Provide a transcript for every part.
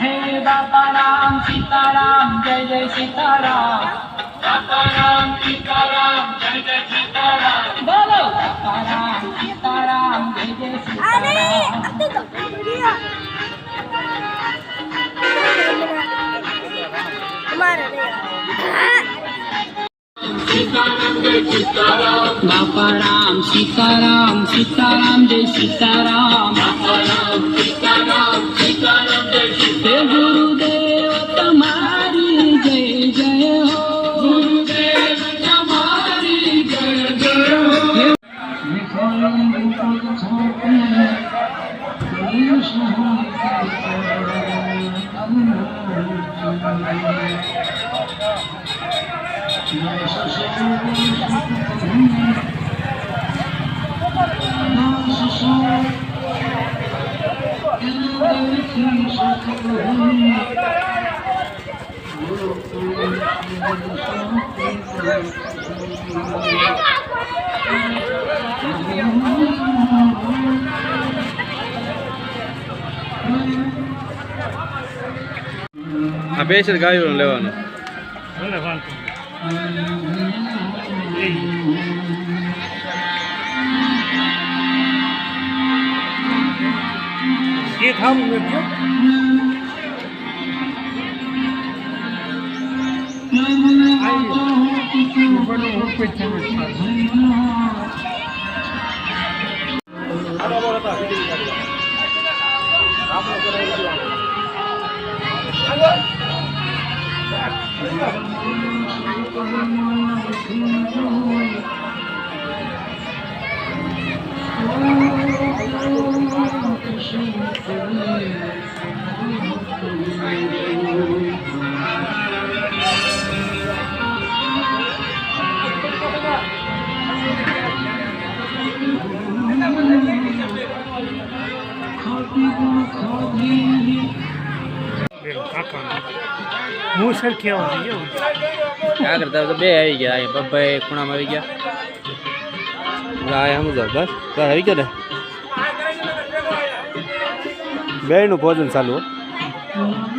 हे बाबा राम सीताराम जय जय सीताराम बाबा राम सीताराम जय जय सीताराम बोलो बाबा राम सीताराम जय जय सीताराम बापा राम सीताराम सीताराम जय सीताराम बापा राम सीताराम सीताराम जय सीताराम गुरुदेव तुम्हारी जय जय हो गुरुदेव तुम्हारी जय जय આ પેશર ગાયું લેવાનું ये था मुझे मुसर क्या हो गया क्या करता है तो बे આવી ગયા અહીં પપ્પા ખૂણામાં આવી ગયા આયા સમજો બસ બસ આવી ગયો ને બેનું ભોજન ચાલુ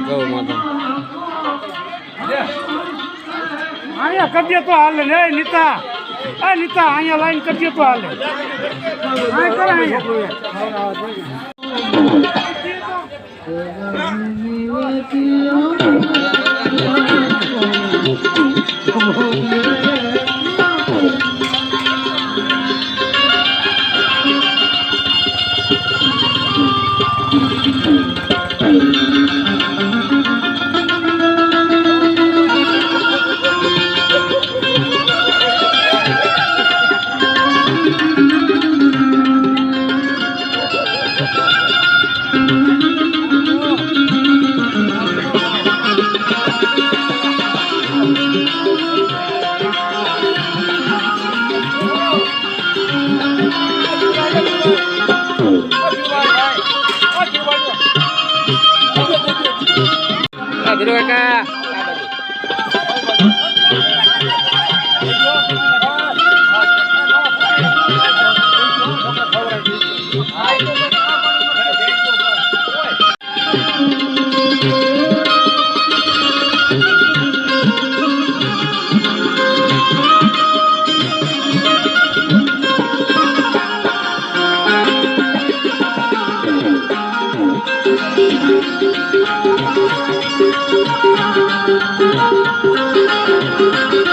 ગૌ માતા आया कब्जे तो हाल ने नीता नीता आया लाइन कब्जे तो हाल हां कर आया Dulu kakak. Thank you.